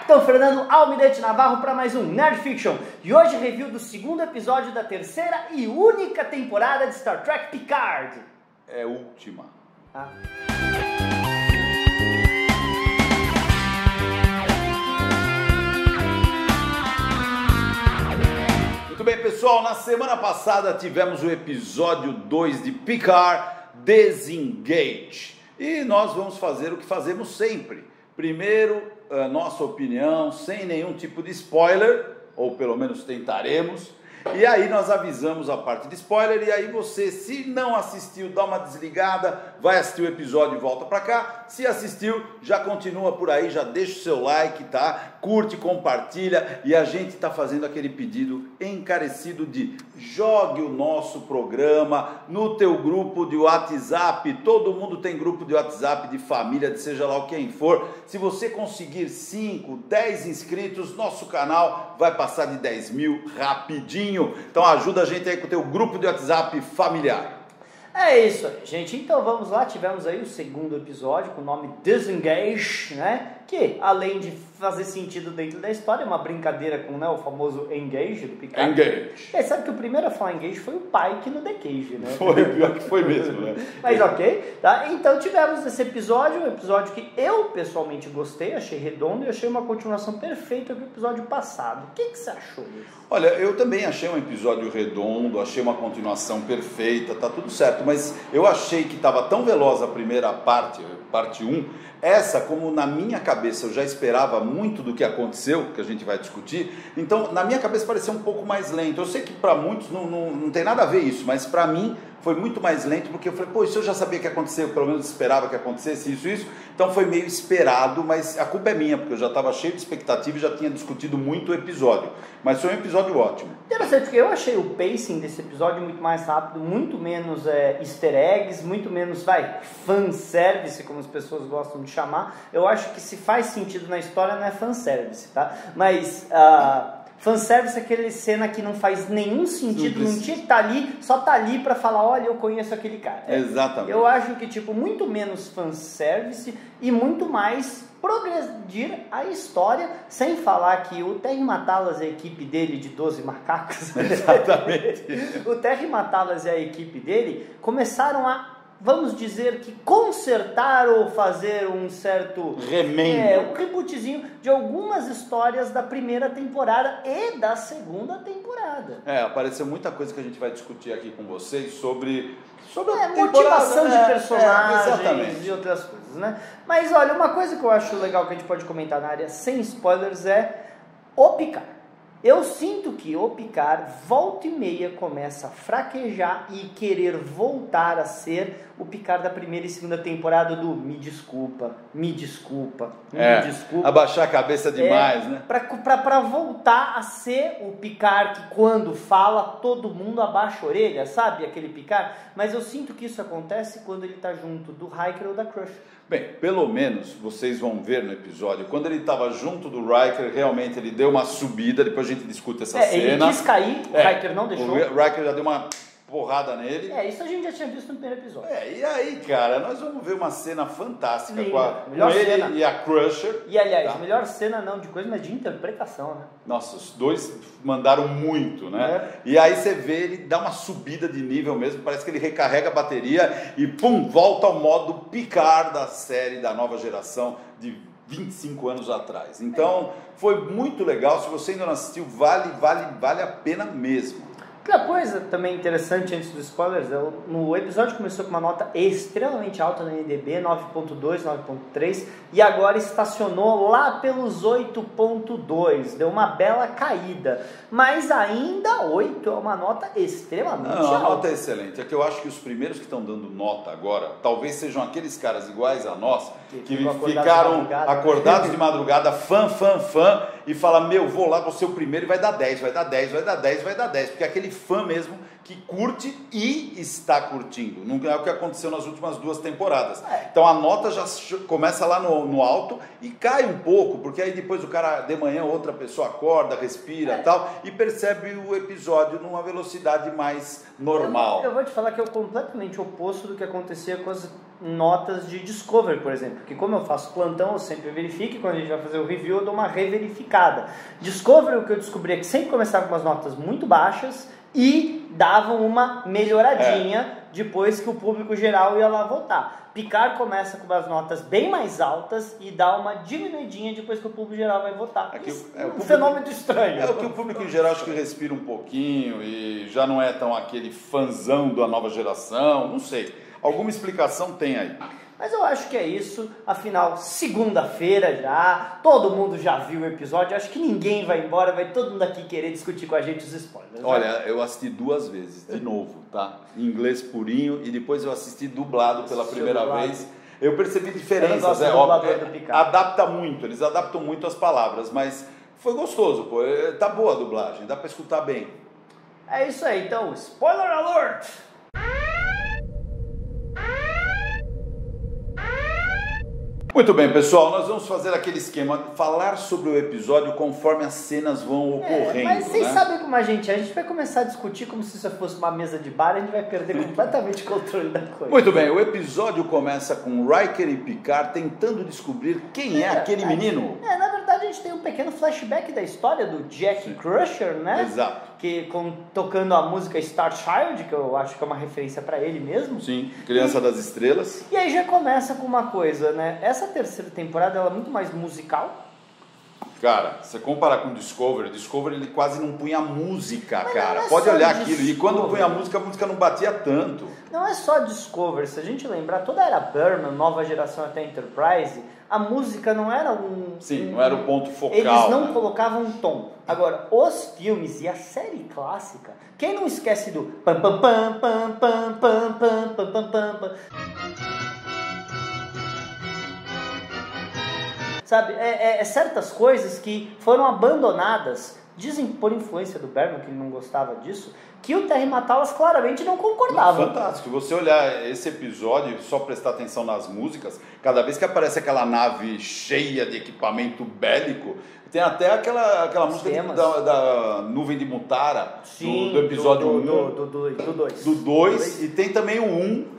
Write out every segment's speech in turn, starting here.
Capitão Fernando Almirante Navarro para mais um Nerd Fiction. E hoje review do segundo episódio da terceira e única temporada de Star Trek Picard. É última. Ah. Muito bem, pessoal, na semana passada tivemos o episódio 2 de Picard, Disengage. E nós vamos fazer o que fazemos sempre. Primeiro, a nossa opinião, sem nenhum tipo de spoiler, ou pelo menos tentaremos. E aí nós avisamos a parte de spoiler, e aí você, se não assistiu, dá uma desligada, vai assistir o episódio e volta pra cá. Se assistiu, já continua por aí, já deixa o seu like, tá? Curte, compartilha, e a gente tá fazendo aquele pedido encarecido de jogue o nosso programa no teu grupo de WhatsApp. Todo mundo tem grupo de WhatsApp, de família, de seja lá o quem for. Se você conseguir 5, 10 inscritos, nosso canal vai passar de 10 mil rapidinho. Então ajuda a gente aí com o teu grupo de WhatsApp familiar. É isso aí, gente. Então vamos lá, tivemos aí o segundo episódio com o nome Disengage, né? Que, além de fazer sentido dentro da história, é uma brincadeira com, né, o famoso Engage do Picard. Engage. É, sabe que o primeiro a falar Engage foi o Pike no The Cage, né? Foi, pior que foi mesmo, né? Mas ok, tá? Então tivemos esse episódio, um episódio que eu pessoalmente gostei, achei redondo e achei uma continuação perfeita do episódio passado. O que você achou disso? Olha, eu também achei um episódio redondo, achei uma continuação perfeita, tá tudo certo, mas eu achei que estava tão veloz a primeira parte 1, essa, como na minha cabeça eu já esperava muito do que aconteceu, que a gente vai discutir, então na minha cabeça pareceu um pouco mais lento. Eu sei que para muitos não tem nada a ver isso, mas para mim foi muito mais lento, porque eu falei, pô, isso eu já sabia que ia acontecer, eu pelo menos esperava que acontecesse isso, então foi meio esperado, mas a culpa é minha, porque eu já estava cheio de expectativa e já tinha discutido muito o episódio, mas foi um episódio ótimo. Interessante, porque eu achei o pacing desse episódio muito mais rápido, muito menos easter eggs, muito menos, fanservice, como as pessoas gostam de chamar. Eu acho que se faz sentido na história não é fanservice, tá? Mas fanservice é aquele cena que não faz nenhum sentido, não tinha que estar ali, só tá ali pra falar, olha, eu conheço aquele cara. Exatamente. Eu acho que, muito menos fanservice e muito mais progredir a história, sem falar que o Terry Matalas e a equipe dele de 12 macacos, exatamente. o Terry Matalas e a equipe dele começaram a, vamos dizer que consertar ou fazer um certo remendo, um rebootzinho de algumas histórias da primeira temporada e da segunda temporada. Apareceu muita coisa que a gente vai discutir aqui com vocês sobre a motivação de personagens exatamente, e outras coisas, né? Mas olha, uma coisa que eu acho legal que a gente pode comentar na área sem spoilers é o Picard. Eu sinto que o Picard, volta e meia, começa a fraquejar e querer voltar a ser o Picard da primeira e segunda temporada do me desculpa, abaixar a cabeça demais, né? Pra voltar a ser o Picard que quando fala todo mundo abaixa a orelha, sabe? Aquele Picard. Mas eu sinto que isso acontece quando ele tá junto do Riker ou da Crusher. Bem, pelo menos vocês vão ver no episódio, quando ele estava junto do Riker, realmente ele deu uma subida, depois a gente discute essa cena. Ele quis cair, o Riker não deixou. O Riker já deu uma porrada nele. Isso a gente já tinha visto no primeiro episódio. E aí, cara, nós vamos ver uma cena fantástica Linda, com ele cena. E a Crusher. E aliás, melhor cena não de coisa, mas de interpretação, né? Nossa, os dois mandaram muito, né? E aí você vê, ele dá uma subida de nível mesmo, parece que ele recarrega a bateria e pum, volta ao modo Picard da série da nova geração de 25 anos atrás. Então, foi muito legal. Se você ainda não assistiu, vale a pena mesmo. Outra coisa também interessante antes dos spoilers, no episódio começou com uma nota extremamente alta na IMDb, 9.2, 9.3, e agora estacionou lá pelos 8.2, deu uma bela caída, mas ainda 8 é uma nota extremamente alta. A nota é excelente, é que eu acho que os primeiros que estão dando nota agora, talvez sejam aqueles caras iguais a nós, que ficaram acordados de madrugada, fã, e fala, vou lá, vou ser o primeiro e vai dar 10, porque é aquele fã mesmo que curte e está curtindo. Não é o que aconteceu nas últimas 2 temporadas. Então a nota já começa lá no alto e cai um pouco, porque aí depois o cara, de manhã, outra pessoa acorda, respira e tal, e percebe o episódio numa velocidade mais normal. Eu vou te falar que é o completamente oposto do que acontecia com as notas de Discovery, por exemplo. Porque como eu faço plantão, eu sempre verifico, e quando a gente vai fazer o review, eu dou uma reverificada. Discovery, o que eu descobri é que sempre começava com umas notas muito baixas e davam uma melhoradinha depois que o público geral ia lá votar. Picard começa com umas notas bem mais altas e dá uma diminuidinha depois que o público geral vai votar. Um fenômeno estranho. É o que o público em geral acho que respira um pouquinho e já não é tão aquele fanzão da nova geração, não sei. Alguma explicação tem aí. Mas eu acho que é isso, afinal, segunda-feira já, todo mundo já viu o episódio, acho que ninguém vai embora, vai todo mundo aqui querer discutir com a gente os spoilers. Olha, eu assisti 2 vezes, de novo, tá? Em inglês purinho, e depois eu assisti dublado pela primeira vez. Eu percebi diferenças, adapta muito, eles adaptam muito as palavras, mas foi gostoso, pô, tá boa a dublagem, dá pra escutar bem. É isso aí, então, spoiler alert! Muito bem, pessoal, nós vamos fazer aquele esquema, falar sobre o episódio conforme as cenas vão ocorrendo. Mas vocês sabem como a gente vai começar a discutir como se isso fosse uma mesa de bar e a gente vai perder completamente o controle da coisa. Muito bem, o episódio começa com Riker e Picard tentando descobrir quem é aquele menino. Na verdade, a gente tem um pequeno flashback da história do Jack Crusher, né? Exato. Tocando a música Star Child, que eu acho que é uma referência pra ele mesmo. Sim, Criança das Estrelas. E aí já começa com uma coisa, né? Essa terceira temporada ela é muito mais musical. Cara, você comparar com Discovery ele quase não punha música, mas cara. É pode olhar aquilo. Discovery. E quando punha a música não batia tanto. Não é só Discovery. Se a gente lembrar, toda a era Berman, nova geração até Enterprise, a música não era não era o ponto focal. Eles não colocavam um tom. Agora, os filmes e a série clássica, quem não esquece do pam pam pam pam pam pam pam pam pam pam. Sabe, certas coisas que foram abandonadas, dizem por influência do Berman, que ele não gostava disso, que o Terry Matalas claramente não concordava. Fantástico. Se você olhar esse episódio e só prestar atenção nas músicas, cada vez que aparece aquela nave cheia de equipamento bélico, tem até aquela música da nuvem de Mutara, sim, do episódio 1. Do 2, e tem também o 1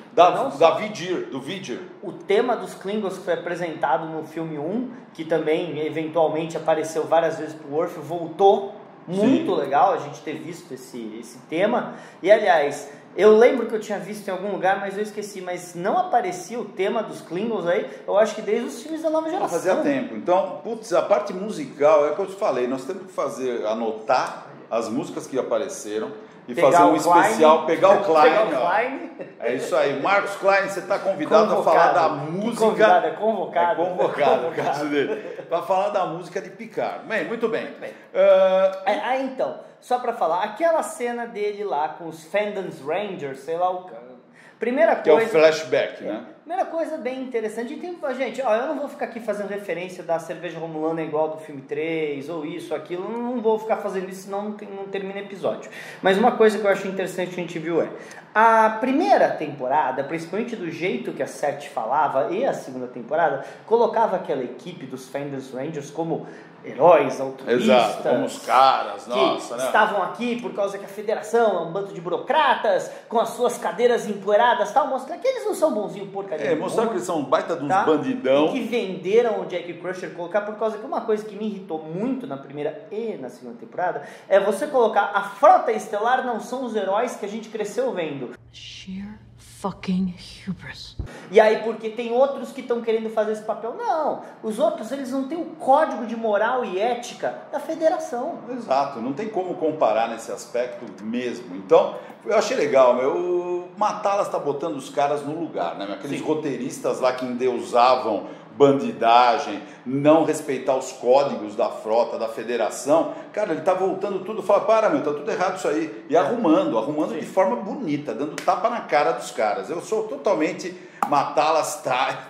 do Vidir. O tema dos Klingons que foi apresentado no filme 1, que também eventualmente apareceu várias vezes pro Worf, voltou. Muito legal a gente ter visto esse tema. E aliás, eu lembro que eu tinha visto em algum lugar, mas eu esqueci. Mas não aparecia o tema dos Klingons aí, eu acho que desde os filmes da nova geração. Fazia tempo. Então, a parte musical, é o que eu te falei, nós temos que anotar as músicas que apareceram e fazer um especial, pegar o Klein. É isso aí. Marcos Klein, você está convidado a falar da música. É convocado. Para falar da música de Picard. Bem, muito bem. Então, só para falar, aquela cena dele lá com os Fendants Rangers, sei lá o cara. Primeira coisa, que é o flashback, né? Primeira coisa bem interessante, gente, eu não vou ficar aqui fazendo referência da cerveja romulana igual do filme 3, ou isso, aquilo, não vou ficar fazendo isso, senão não termina episódio. Mas uma coisa que eu acho interessante que a gente viu a primeira temporada, principalmente do jeito que a Sete falava, e a segunda temporada, colocava aquela equipe dos Fendants Rangers como heróis, altruístas. Exato, como os caras, que estavam aqui por causa que a federação é um bando de burocratas, com as suas cadeiras empoeiradas, tal, mostrar que eles não são bonzinhos porcaria. Mostrar que eles são baita de uns bandidão. E que venderam o Jack Crusher, colocar por causa que uma coisa que me irritou muito na primeira e na segunda temporada é você colocar a frota estelar não são os heróis que a gente cresceu vendo. Sheer fucking hubris. E aí, porque tem outros que estão querendo fazer esse papel. Não, os outros, eles não têm o código de moral e ética da federação. Exato, não tem como comparar nesse aspecto mesmo. Então, eu achei legal, o Matalas está botando os caras no lugar, né? Aqueles roteiristas lá que endeusavam bandidagem, não respeitar os códigos da frota, da federação, cara, ele tá voltando tudo, fala, tá tudo errado isso aí, e arrumando de forma bonita, dando tapa na cara dos caras. Eu sou totalmente Matalas,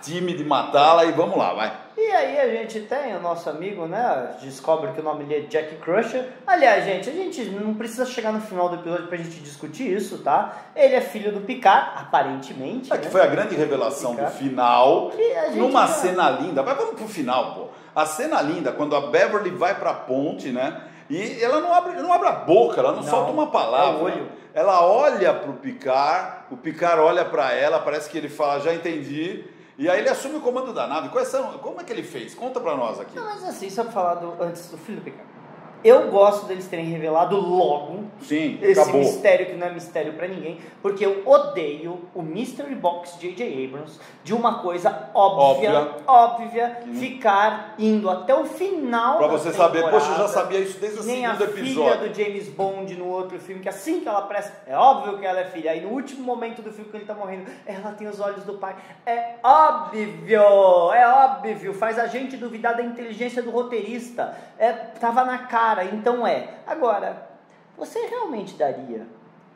time de Matala, e vamos lá, vai. E aí a gente tem o nosso amigo, né? Descobre que o nome dele é Jack Crusher. Aliás, gente, a gente não precisa chegar no final do episódio pra gente discutir isso, tá? Ele é filho do Picard, aparentemente. Que foi a grande revelação do final. Numa já... cena linda. Mas vamos pro final, pô. A cena linda, quando a Beverly vai pra ponte, né? E ela não abre a boca, ela não solta uma palavra. É o olho. Ela olha pro Picard, o Picard olha pra ela, parece que ele fala, já entendi. E aí ele assume o comando da nave. Como é que ele fez? Conta pra nós aqui. Não, mas assim, só pra falar antes do filho do Picard. Eu gosto deles terem revelado logo esse mistério que não é mistério pra ninguém, porque eu odeio o Mystery Box J.J. Abrams de uma coisa óbvia ficar indo até o final pra você saber, poxa, eu já sabia isso desde o segundo episódio. Nem a filha do James Bond no outro filme, que assim que ela presta, é óbvio que ela é filha, aí no último momento do filme que ele tá morrendo, ela tem os olhos do pai, é óbvio, faz a gente duvidar da inteligência do roteirista, tava na cara. Então agora, você realmente daria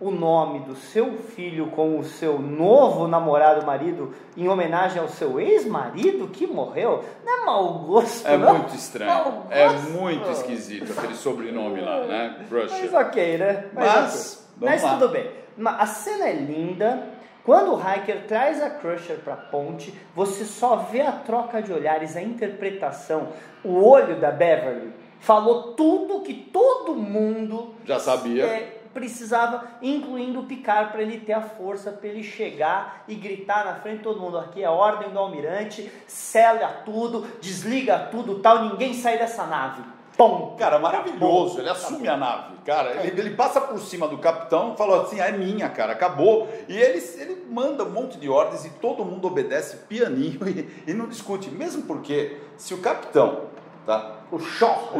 o nome do seu filho com o seu novo namorado marido em homenagem ao seu ex-marido que morreu? Não é mau gosto, não? Muito estranho, é muito esquisito aquele sobrenome lá, né? Crusher. Mas ok, né? Mas tudo bem. A cena é linda. Quando o Riker traz a Crusher para a ponte, você só vê a troca de olhares, a interpretação, o olho da Beverly falou tudo que todo mundo já sabia, precisava, incluindo o Picard, para ele ter a força, para ele chegar e gritar na frente de todo mundo, aqui é a ordem do almirante, sela tudo, desliga tudo, tal, ninguém sai dessa nave. Pum. Cara, maravilhoso, ele assume a nave, cara, ele passa por cima do capitão, falou assim, é minha, cara, acabou, e ele manda um monte de ordens e todo mundo obedece pianinho e não discute, mesmo porque se o capitão, tá? O Shaw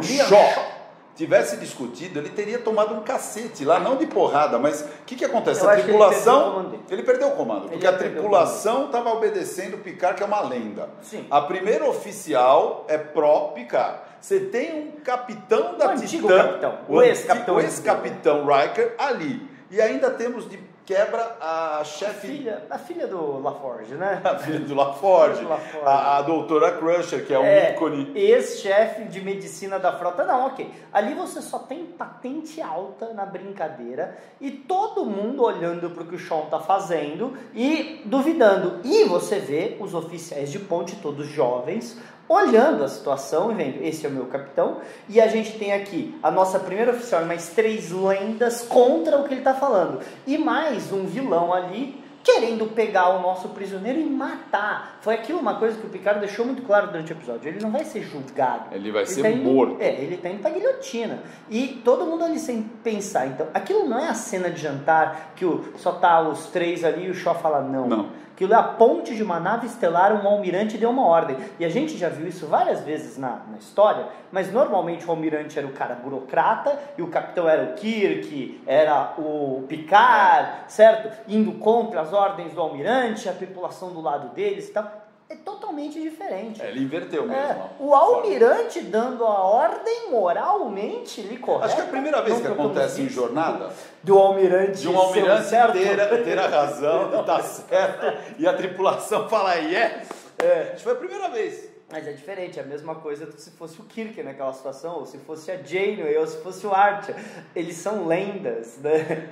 tivesse discutido, ele teria tomado um cacete lá, não de porrada, mas o que acontece? A tripulação, ele perdeu o comando, porque a tripulação estava obedecendo o Picard, que é uma lenda. Sim. A primeira oficial é pró-Picard. Você tem um capitão da Titã, o ex-capitão Riker ali. E ainda temos de quebra a chefe... A filha do LaForge, né? A filha do LaForge. A doutora Crusher, que é um ícone. Ex-chefe de medicina da frota. Não, ok. Ali você só tem patente alta na brincadeira e todo mundo olhando para o que o Sean tá fazendo e duvidando. E você vê os oficiais de ponte, todos jovens, olhando a situação e vendo, esse é o meu capitão, e a gente tem aqui a nossa primeira oficial e mais 3 lendas contra o que ele está falando, e mais um vilão ali querendo pegar o nosso prisioneiro e matar. Foi aquilo uma coisa que o Picard deixou muito claro durante o episódio, ele não vai ser julgado. Ele vai ser morto. Ele tá indo pra guilhotina. E todo mundo ali sem pensar. Então, aquilo não é a cena de jantar que só tá os 3 ali e o Shaw fala não. Aquilo é a ponte de uma nave estelar, um almirante deu uma ordem. E a gente já viu isso várias vezes na história, mas normalmente o almirante era o cara burocrata, e o capitão era o Kirk, era o Picard, certo? Indo contra as ordens do almirante, a tripulação do lado deles e tal. É totalmente diferente. Ele inverteu mesmo. O almirante dando a ordem moralmente lhe correta. Acho que é a primeira vez que acontece em Jornada. Do almirante. De um almirante ter a razão, de estar certo, e a tripulação fala yes. Acho que foi a primeira vez. Mas é diferente, é a mesma coisa se fosse o Kirk naquela situação, ou se fosse a Janeway, ou se fosse o Archer. Eles são lendas, né?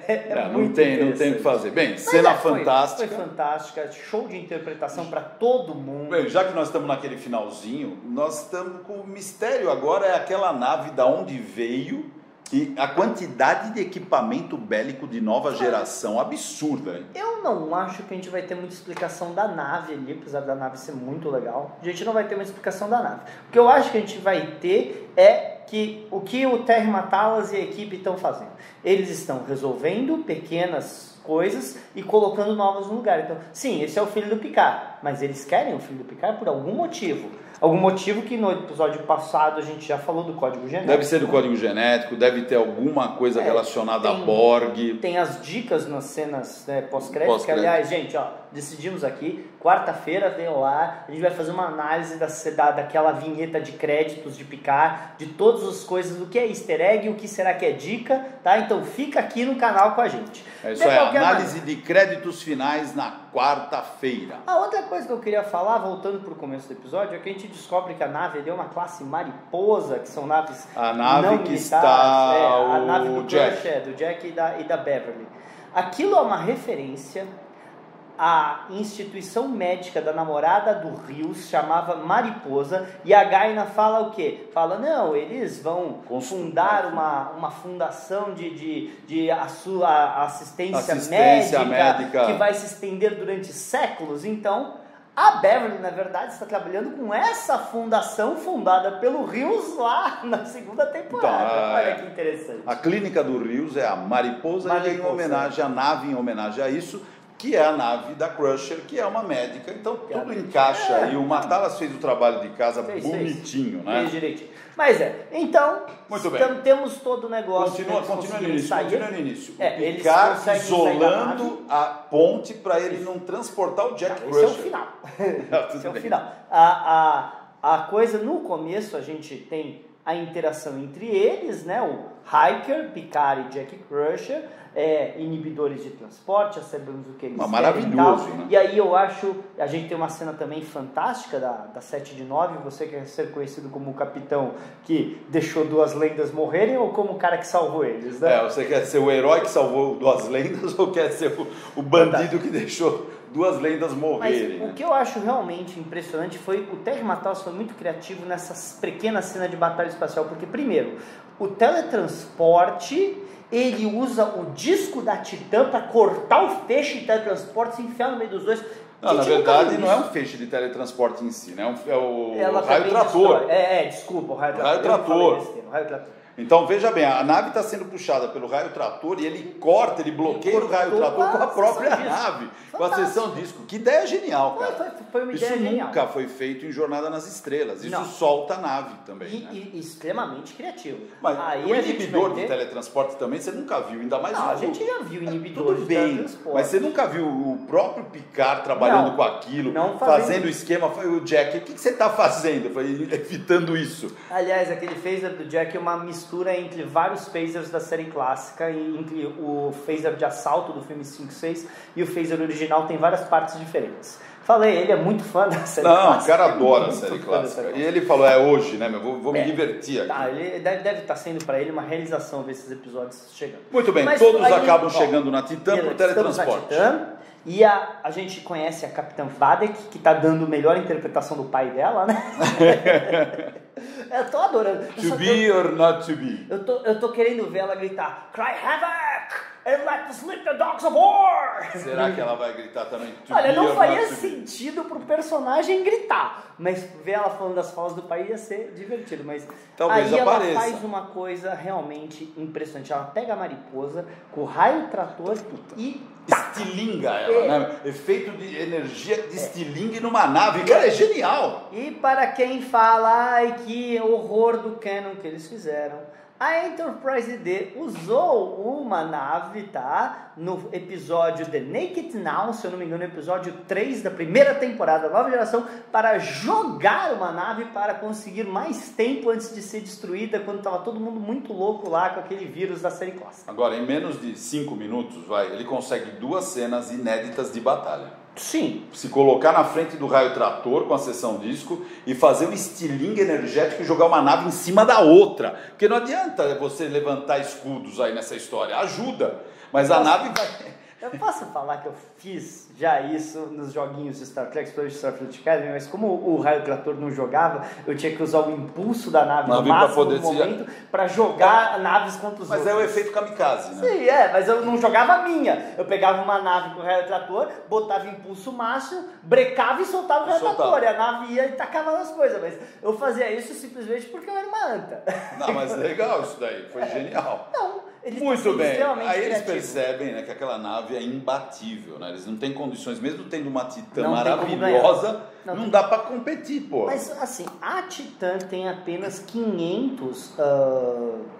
Não tem o que fazer. Bem, cena fantástica. Foi fantástica, show de interpretação para todo mundo. Bem, já que nós estamos naquele finalzinho, nós estamos com o mistério agora, é aquela nave da onde veio. E a quantidade de equipamento bélico de nova geração absurda, hein? Eu não acho que a gente vai ter muita explicação da nave ali, apesar da nave ser muito legal. A gente não vai ter uma explicação da nave. O que eu acho que a gente vai ter é o que o Terry Matalas e a equipe estão fazendo. Eles estão resolvendo pequenas coisas e colocando novas no lugar. Então, sim, esse é o filho do Picard, mas eles querem o filho do Picard por algum motivo. Algum motivo que no episódio passado a gente já falou do código genético. Deve ser do código genético, deve ter alguma coisa relacionada a Borg. Tem as dicas nas cenas pós-crédito, que aliás, gente, decidimos aqui, quarta-feira vem lá, a gente vai fazer uma análise daquela vinheta de créditos de Picard, de todas as coisas, do que é easter egg, o que será que é dica, tá? Então fica aqui no canal com a gente. É isso aí, análise de créditos finais na quarta-feira. A outra coisa que eu queria falar, voltando para o começo do episódio, é que a gente descobre que a nave é uma classe mariposa, que são naves a nave não que militares, está a nave do Jack. do Jack e da Beverly. Aquilo é uma referência à instituição médica da namorada do Rios, chamava Mariposa, e a Gaina fala o quê? Fala, não, eles vão fundar uma fundação de assistência médica que vai se estender durante séculos. Então, a Beverly, na verdade, está trabalhando com essa fundação fundada pelo Rios lá na segunda temporada. Então, olha que interessante. A clínica do Rios é a Mariposa. E em homenagem à nave, em homenagem a isso, que é a nave da Crusher, que é uma médica. Então tudo encaixa. E o Matalas fez o trabalho de casa bonitinho, né? Fez direitinho. Mas então, muito bem. Temos todo o negócio. Continua no início. O Picard isolando a ponte para ele não transportar o Jack Crusher. Esse é o final. Esse é o final. A coisa, no começo, a gente tem a interação entre eles, né? O Riker, Picard e Jack Crusher, inibidores de transporte, já sabemos o que eles querem. Maravilhoso, né? E aí eu acho, a gente tem uma cena também fantástica da 7 de 9, você quer ser conhecido como o capitão que deixou duas lendas morrerem ou como o cara que salvou eles, né? Você quer ser o herói que salvou duas lendas ou quer ser o bandido que deixou duas lendas morrerem? Mas o que eu acho realmente impressionante foi o Terry Matalas foi muito criativo nessas pequenas cenas de batalha espacial, porque primeiro, o teletransporte, ele usa o disco da Titã para cortar o feixe de teletransporte e se enfiar no meio dos dois. Não, na verdade não é um feixe de teletransporte em si, né? É o raio trator. Desculpa, o raio trator. Então veja bem, a nave está sendo puxada pelo raio trator e ele bloqueia o raio trator com a própria nave, com a seção disco. Que ideia genial, cara. Foi uma ideia genial. Isso nunca foi feito em Jornada nas Estrelas. Isso solta a nave também. E extremamente criativo. Mas o inibidor de teletransporte também você nunca viu, ainda mais a gente já viu inibidor de teletransporte. Mas você nunca viu o próprio Picard trabalhando com aquilo, fazendo o esquema. Foi o Jack, o que você está fazendo? Foi evitando isso. Aliás, aquele phaser do Jack é uma mistura entre vários phasers da série clássica, entre o phaser de assalto do filme 5-6 e o phaser original, tem várias partes diferentes. Falei, ele é muito fã da série clássica. Não, o cara adora a série clássica. E ele falou, hoje, né, vou me divertir aqui. Ele deve estar sendo para ele uma realização ver esses episódios chegando. Muito bem, todos acabam chegando na Titã por teletransporte. E a gente conhece a Capitã Vardek, que está dando a melhor interpretação do pai dela, né? Eu tô adorando. To be or not to be? Eu tô querendo ver ela gritar Cry Havoc! And let us lick the dogs of war! Será que ela vai gritar também? Olha, não faria sentido pro personagem gritar, mas ver ela falando das falas do pai ia ser divertido. Mas talvez aí apareça. Ela faz uma coisa realmente impressionante. Ela pega a mariposa com o raio trator e estilinga ela, né? Efeito de energia de estilingue numa nave. Cara, é genial! E para quem fala, ai que horror do canon que eles fizeram, a Enterprise D usou uma nave, tá? No episódio The Naked Now, se eu não me engano, episódio 3 da primeira temporada da Nova Geração, para jogar uma nave para conseguir mais tempo antes de ser destruída, quando estava todo mundo muito louco lá com aquele vírus da série clássica. Agora, em menos de 5 minutos, ele consegue 2 cenas inéditas de batalha. Sim. Se colocar na frente do raio trator com a seção disco e fazer um estilingue energético e jogar uma nave em cima da outra. Porque não adianta você levantar escudos aí nessa história. Ajuda, mas a nave vai... Eu posso falar que eu fiz já isso nos joguinhos de Star Trek, Exploration Starfleet Academy, mas como o raio trator não jogava, eu tinha que usar o impulso da nave no máximo do momento para jogar naves contra os outros. Mas é o efeito kamikaze, né? Sim, mas eu não jogava a minha. Eu pegava uma nave com o raio trator, botava impulso máximo, brecava e soltava o raio trator. E a nave ia e tacava nas coisas. Mas eu fazia isso simplesmente porque eu era uma anta. Não, mas legal isso daí, foi genial. Não. Muito bem, aí eles percebem, né, que aquela nave é imbatível, né? Eles não têm condições, mesmo tendo uma Titã maravilhosa, Não dá pra competir, pô. Mas, assim, a Titan tem apenas 500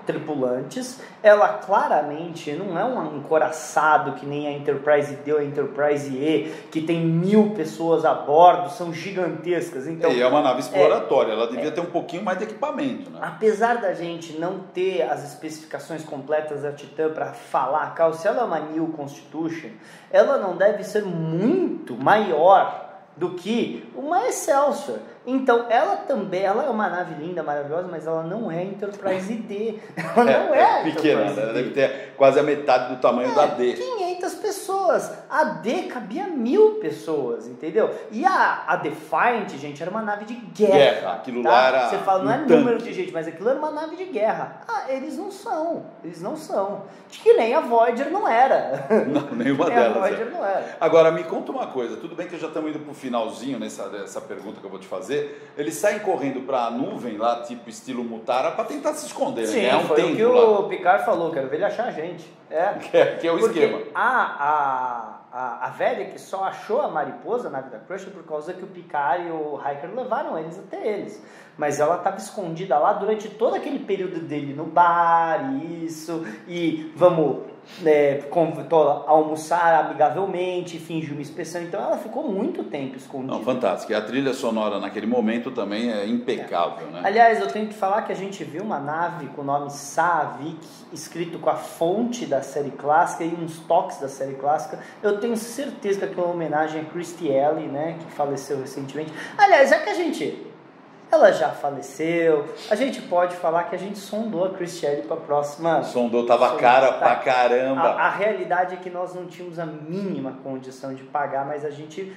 tripulantes. Ela claramente não é um encoraçado que nem a Enterprise D ou a Enterprise E, que tem 1000 pessoas a bordo, são gigantescas. Então, E é uma nave exploratória, ela devia ter um pouquinho mais de equipamento, né? Apesar da gente não ter as especificações completas da Titan para falar, Carl, se ela é uma New Constitution, ela não deve ser muito maior do que uma Excelsior. Então, ela é uma nave linda, maravilhosa, mas ela não é Enterprise D. Ela não é pequena, Enterprise ela D. deve ter quase a metade do tamanho da D. 500 pessoas. A D cabia 1000 pessoas, entendeu? E a Defiant, gente, era uma nave de guerra. Aquilo tá? lá era Você fala, não é um número tanque. de gente, mas aquilo era uma nave de guerra. Eles não são. Eles não são. Que nem a Voyager não era. Não, nenhuma Nem a delas. Voyager não era. Agora, me conta uma coisa, tudo bem que já estamos indo pro finalzinho dessa pergunta que eu vou te fazer. Eles saem correndo pra nuvem lá, tipo estilo Mutara, pra tentar se esconder, Sim, né? É um foi o tempo que lá. o Picard falou, quero ver ele achar a gente. Que é o Porque esquema. A velha que só achou a mariposa na vida Crusher por causa que o Picard e o Riker levaram eles até eles. Mas ela estava escondida lá durante todo aquele período dele no bar, e vamos almoçar amigavelmente, fingir uma inspeção. Então ela ficou muito tempo escondida. Não, fantástico. E a trilha sonora naquele momento também é impecável, né? Aliás, eu tenho que falar que a gente viu uma nave com o nome Saavik, escrito com a fonte da série clássica e uns toques da série clássica. Eu tenho certeza que é uma homenagem a Christy Alley, né, que faleceu recentemente. Aliás, ela já faleceu, a gente pode falar que a gente sondou a Christy Alley para a próxima... Sondou, tava cara pra caramba. A realidade é que nós não tínhamos a mínima condição de pagar, mas a gente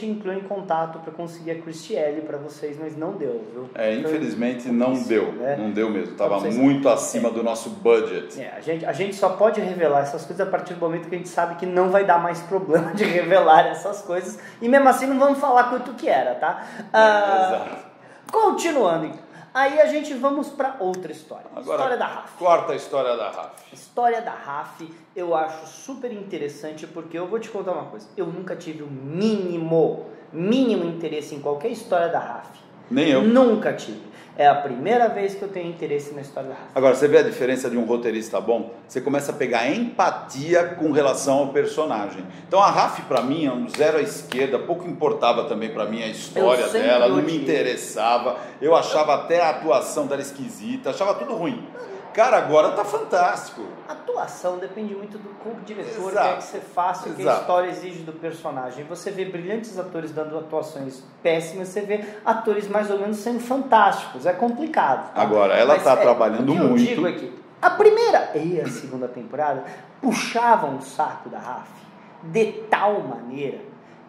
entrou em contato para conseguir a Christy Alley para vocês, mas não deu, viu? Infelizmente não deu, né? Não deu mesmo, tava muito acima do nosso budget. A gente só pode revelar essas coisas a partir do momento que a gente sabe que não vai dar mais problema de revelar essas coisas, e mesmo assim não vamos falar quanto que era, tá? Exato. Continuando, então. Aí a gente vamos para outra história. Agora, História da RAF. Corta a história da RAF. História da RAF eu acho super interessante porque eu vou te contar uma coisa. Eu nunca tive o mínimo interesse em qualquer história da RAF. Nem eu. Nunca tive. É a primeira vez que eu tenho interesse na história da RAF. Agora, você vê a diferença de um roteirista bom? Você começa a pegar empatia com relação ao personagem. Então a RAF pra mim é um zero à esquerda, pouco importava também pra mim a história dela, não me interessava. Eu achava até a atuação dela esquisita, achava tudo ruim. Cara, agora tá fantástico. A atuação depende muito do diretor, Exato. quer que você faça, o que a história exige do personagem. Você vê brilhantes atores dando atuações péssimas, você vê atores mais ou menos sendo fantásticos. É complicado. Tá? Agora, ela tá trabalhando muito. O que eu digo aqui, a primeira e a segunda temporada puxavam o saco da RAF de tal maneira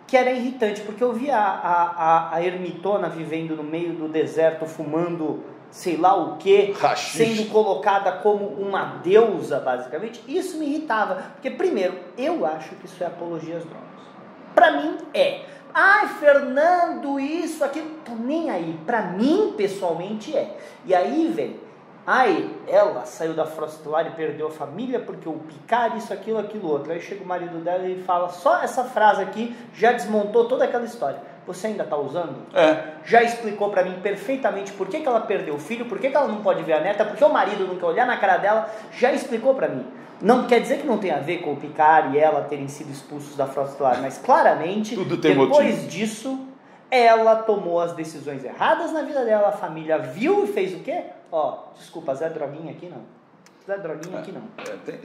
que era irritante, porque eu via a ermitona vivendo no meio do deserto, fumando sei lá o que, sendo colocada como uma deusa, basicamente. Isso me irritava, porque primeiro, eu acho que isso é apologia às drogas. Pra mim é. Ai, Fernando, isso, aquilo, tô nem aí. Pra mim, pessoalmente, é. E aí, velho, ela saiu da Frota Estelar e perdeu a família porque o Picard, isso, aquilo, outro. Aí chega o marido dela e fala, só essa frase aqui já desmontou toda aquela história. Você ainda está usando? Já explicou para mim perfeitamente por que ela perdeu o filho, por que ela não pode ver a neta, por que o marido não quer olhar na cara dela, já explicou para mim. Não quer dizer que não tem a ver com o Picard e ela terem sido expulsos da Frota Estelar, mas claramente, depois disso, ela tomou as decisões erradas na vida dela, a família viu e fez o quê? Desculpa, Zé Droguinha aqui não. Zé Droguinha aqui não.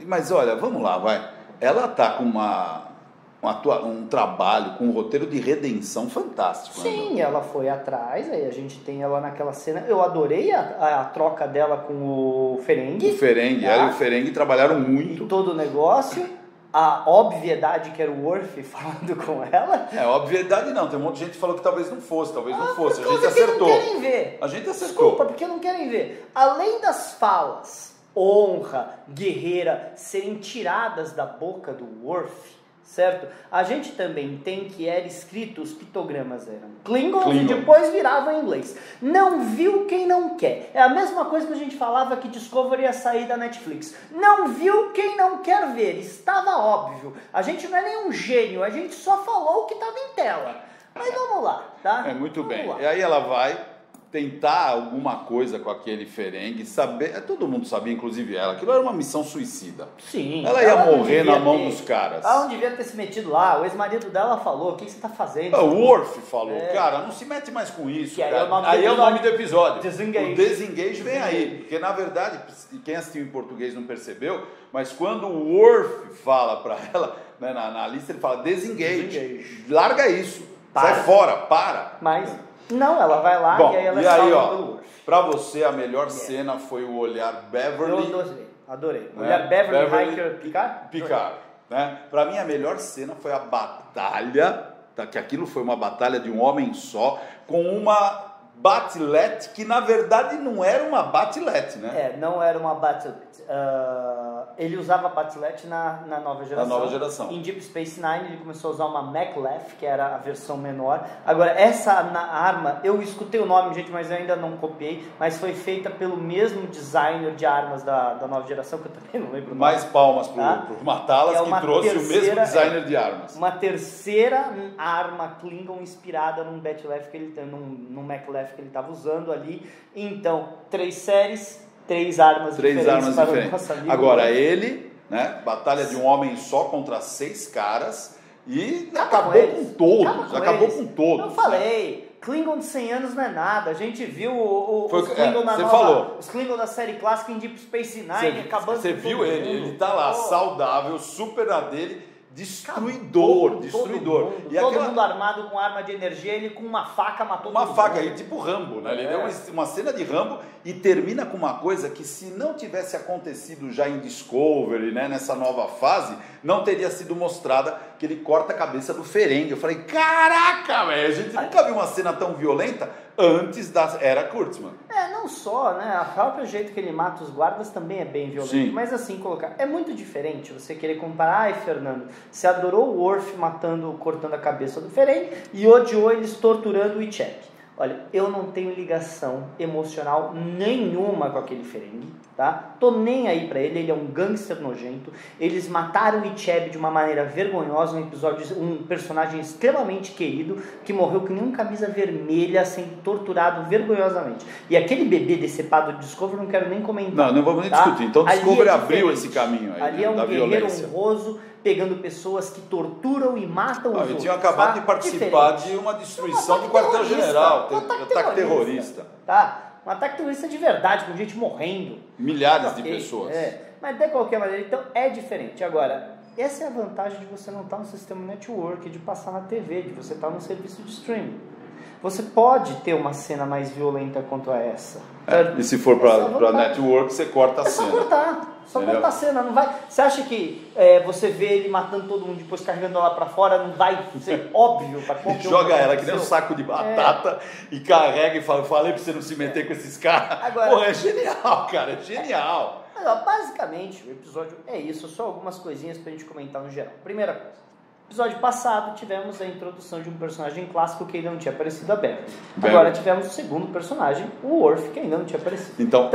Mas olha, vamos lá, vai. Ela tá com um trabalho, com um roteiro de redenção fantástico. Sim, né? ela foi atrás, aí a gente tem ela naquela cena. Eu adorei a troca dela com o Ferengi. O Ferengi, ela e o Ferengi trabalharam muito. E todo o negócio. A obviedade que era o Worf falando com ela. Obviedade não, tem um monte de gente que falou que talvez não fosse, A gente acertou. Não querem ver. A gente acertou. Desculpa, porque não querem ver. Além das falas, honra, guerreira, serem tiradas da boca do Worf, certo? A gente também tem que era escrito, os pictogramas eram Klingon e depois viravam em inglês. Não viu quem não quer. É a mesma coisa que a gente falava que Discovery ia sair da Netflix. Não viu quem não quer ver. Estava óbvio. A gente não é nenhum gênio, a gente só falou o que estava em tela. Mas vamos lá, tá? Muito vamos bem. Lá. E aí ela vai tentar alguma coisa com aquele Ferengue, saber, todo mundo sabia, inclusive ela, aquilo era uma missão suicida. Sim. Ela ia não morrer na mão ter- dos caras. Ela não devia ter se metido lá. O ex-marido dela falou: o que você tá fazendo? O Worf falou, É. cara, não se mete mais com isso, Que aí cara. é o nome do Aí é o episódio. nome do episódio. Desengage. O Desengage vem aí, porque na verdade, quem assistiu em português não percebeu, mas quando o Worf fala pra ela, né, na lista ele fala Desengage. Larga isso, Para. sai fora, para. Mas, não, ela vai lá Bom, e aí ela e é aí, salva ó, pelo Worf. pra você a melhor cena foi o olhar Beverly. Eu adorei. né? Olhar Beverly Hiker Picard? Picard, né? Pra mim a melhor cena foi a batalha, tá? Que aquilo foi uma batalha de um homem só, com uma batilete que na verdade não era uma batilete, né? É, não era uma Battle. Ele usava Battle na nova geração. Na nova geração. Em Deep Space Nine ele começou a usar uma Maclef, que era a versão menor. Agora, essa arma, eu escutei o nome, gente, mas eu ainda não copiei, mas foi feita pelo mesmo designer de armas da nova geração, que eu também não lembro o nome. Mais palmas pro Tá? Matalas, É que uma trouxe o mesmo terceira- designer de armas. Uma terceira arma Klingon inspirada num Batlef que ele num Maclef que ele estava usando ali. Então, 3 séries, 3 armas Três diferentes armas para o diferentes. nosso amigo. Agora ele, né? Batalha de um homem só contra 6 caras e acabou com todos. Acabou com todos. Eu falei, Klingon de 100 anos não é nada. A gente viu Foi- os Klingon na você nova, falou. os Klingon da série clássica em Deep Space Nine acabando Você com viu todo ele? mundo. Ele tá lá, Pô, saudável, super na dele, acabou destruidor. com Todo mundo, E todo aquela, mundo armado com arma de energia, ele com uma faca matou uma todo faca mundo. aí, tipo Rambo, né? Ele É. deu uma cena de Rambo e termina com uma coisa que se não tivesse acontecido já em Discovery, né, nessa nova fase, não teria sido mostrada, que ele corta a cabeça do Ferengue. Eu falei, caraca, velho, a gente nunca viu uma cena tão violenta antes da era Kurtzman. Não só, né? O próprio jeito que ele mata os guardas também é bem violento. Sim. Mas assim, colocar. É muito diferente você querer comparar. Ai, Fernando, você adorou o Worf cortando a cabeça do Ferengi e odiou eles torturando o Ichek. Olha, eu não tenho ligação emocional nenhuma com aquele Ferengi, tá? Tô nem aí pra ele é um gangster nojento. Eles mataram o Icheb de uma maneira vergonhosa, um personagem extremamente querido, que morreu com nenhum camisa vermelha, sendo torturado vergonhosamente. E aquele bebê decepado de Discovery, não quero nem comentar. Não vamos nem tá? discutir. Então Ali Discovery é abriu diferente. esse caminho aí, Ali né, é um da guerreiro violência. honroso, pegando pessoas que torturam e matam os Eu outros. tinha acabado tá? de participar Diferente. de uma destruição do Um ataque quartel-general, terrorista, ataque terrorista. Tá? Um ataque terrorista de verdade, com gente morrendo. Milhares de Ok, pessoas. Mas de qualquer maneira, então é diferente. Agora, essa é a vantagem de você não estar no sistema network, de passar na TV, de você estar no serviço de streaming. Você pode ter uma cena mais violenta quanto a essa. E se for Essa é a pra vantagem. network, você corta a É só cena. cortar. Só Entendeu? cortar a cena, não vai. Você acha que você vê ele matando todo mundo, depois carregando ela pra fora, não vai ser óbvio pra qualquer um Joga que ela que nem um aconteceu? saco de batata e carrega e fala, falei pra você não se meter com esses caras. Agora- Pô, é genial, cara, é genial. Mas, ó, basicamente, o episódio é isso, só algumas coisinhas pra gente comentar no geral. Primeira coisa. Episódio passado tivemos a introdução de um personagem clássico que ainda não tinha aparecido, a Beverly. Agora tivemos o segundo personagem, o Worf, que ainda não tinha aparecido. Então,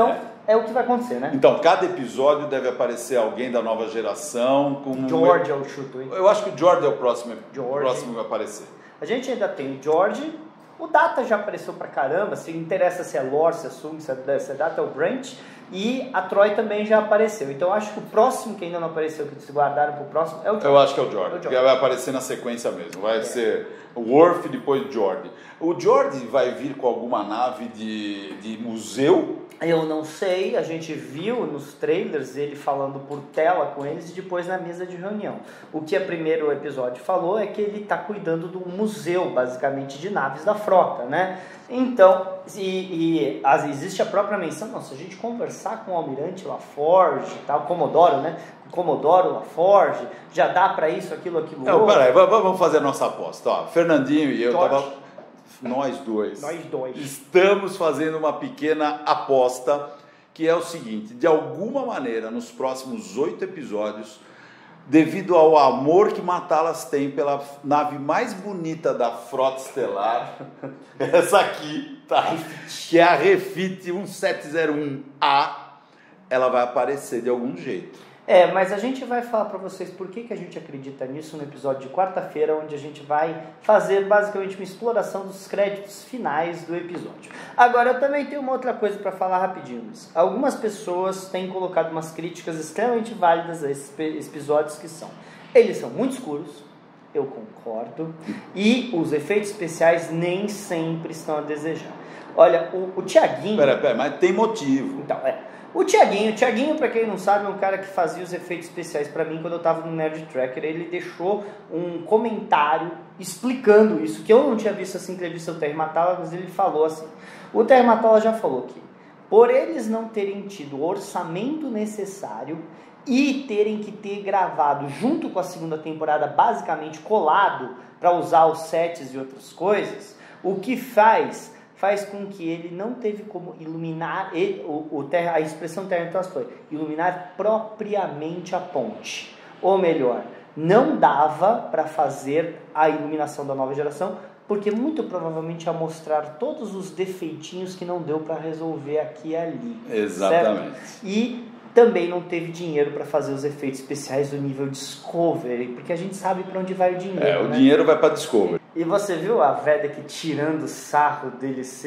é o que vai acontecer, né? Então, cada episódio deve aparecer alguém da nova geração. Com George é o chuto, hein? Eu acho que o George é o próximo, George. o próximo que vai aparecer. A gente ainda tem o George, o Data já apareceu pra caramba, se interessa se é lore, se é Sung, se é Data, é o Brent, e a Troy também já apareceu. Então eu acho que o próximo que ainda não apareceu, que se guardaram pro próximo, é o George. Eu acho que é o George, É o George. que vai aparecer na sequência mesmo. Vai ser o Worf e depois o George. O George vai vir com alguma nave de museu? Eu não sei, a gente viu nos trailers ele falando por tela com eles e depois na mesa de reunião. O que o primeiro episódio falou é que ele está cuidando de um museu, basicamente, de naves da frota, né? Então, existe a própria menção, não, se a gente conversar com o Almirante LaForge, tá, o Comodoro, né? O Comodoro LaForge, já dá para isso, aquilo, Não, outro. peraí, vamos fazer a nossa aposta. Ó, Fernandinho e eu George. Nós dois Nós estamos fazendo uma pequena aposta, que é o seguinte: de alguma maneira, nos próximos 8 episódios, devido ao amor que Matalas tem pela nave mais bonita da frota estelar, essa aqui, tá? Que é a Refit 1701A, ela vai aparecer de algum jeito. Mas a gente vai falar pra vocês por que a gente acredita nisso no episódio de quarta-feira, onde a gente vai fazer basicamente uma exploração dos créditos finais do episódio. Agora, eu também tenho uma outra coisa pra falar rapidinho, Luiz. Algumas pessoas têm colocado umas críticas extremamente válidas a esses episódios que eles são muito escuros, eu concordo, e os efeitos especiais nem sempre estão a desejar. Olha, o Thiaguinho... Pera, mas tem motivo. Então, O Thiaguinho, pra quem não sabe, é um cara que fazia os efeitos especiais pra mim quando eu tava no Nerd Tracker. Ele deixou um comentário explicando isso, que eu não tinha visto essa entrevista do Terry Matalas, mas ele falou assim. O Terry Matalas já falou que, por eles não terem tido o orçamento necessário e terem que ter gravado junto com a segunda temporada, basicamente colado, para usar os sets e outras coisas, o que faz com que ele não teve como iluminar, a expressão Terra foi iluminar propriamente a ponte. Ou melhor, não dava para fazer a iluminação da nova geração, porque muito provavelmente ia mostrar todos os defeitinhos que não deu para resolver aqui e ali. Exatamente. Certo? E também não teve dinheiro para fazer os efeitos especiais do nível Discovery, porque a gente sabe para onde vai o dinheiro. O dinheiro vai para Discovery. E você viu a Vedek tirando sarro deles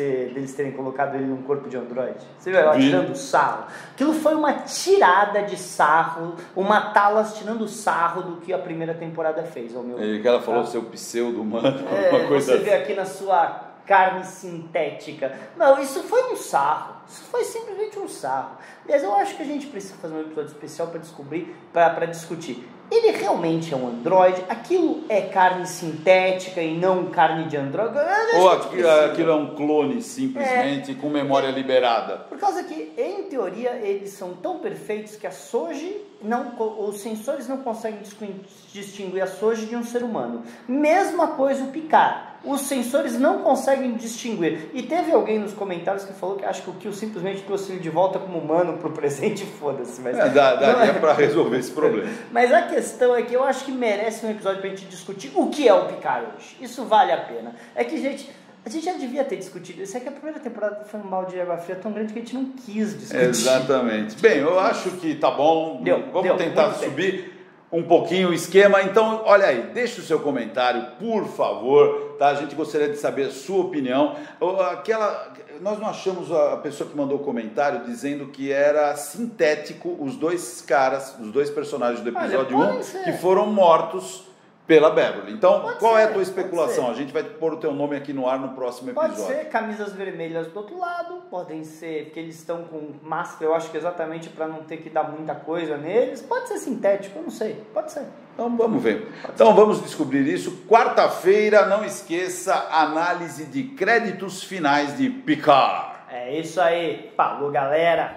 terem colocado ele num corpo de androide? Você viu ela tirando sarro? Aquilo foi uma tirada de sarro, uma Talas tirando sarro do que a primeira temporada fez. Que ela falou seu pseudo-humano, alguma coisa você vê aqui na sua carne sintética. Não, isso foi um sarro. Isso foi simplesmente um sarro. Aliás, eu acho que a gente precisa fazer um episódio especial para descobrir, para discutir. Ele realmente é um androide? Aquilo é carne sintética e não carne de androide? Ou aquilo é um clone simplesmente com memória liberada? Por causa que, em teoria, eles são tão perfeitos que a Soji os sensores não conseguem distinguir a Soji de um ser humano. Mesma coisa o Picard. Os sensores não conseguem distinguir. E teve alguém nos comentários que falou que acha que o Kill simplesmente trouxe ele de volta como humano pro presente e foda-se. Mas daria pra resolver esse problema. Mas a questão é que eu acho que merece um episódio pra gente discutir o que é o Picard hoje. Isso vale a pena. É que, a gente já devia ter discutido isso. É que a primeira temporada foi um balde de água fria tão grande que a gente não quis discutir. Exatamente. Bem, eu acho que tá bom. Vamos tentar subir um pouquinho o esquema. Então, olha aí, deixa o seu comentário, por favor, tá? A gente gostaria de saber a sua opinião. Nós não achamos a pessoa que mandou o comentário dizendo que era sintético os dois personagens do episódio 1 que foram mortos pela Beverly. Então, qual é a tua especulação? A gente vai pôr o teu nome aqui no ar no próximo episódio. Pode ser camisas vermelhas do outro lado, podem ser porque eles estão com máscara, eu acho que exatamente para não ter que dar muita coisa neles. Pode ser sintético, eu não sei. Pode ser. Então, vamos ver. Então, vamos descobrir isso. Quarta-feira, não esqueça, análise de créditos finais de Picard. É isso aí. Falou, galera!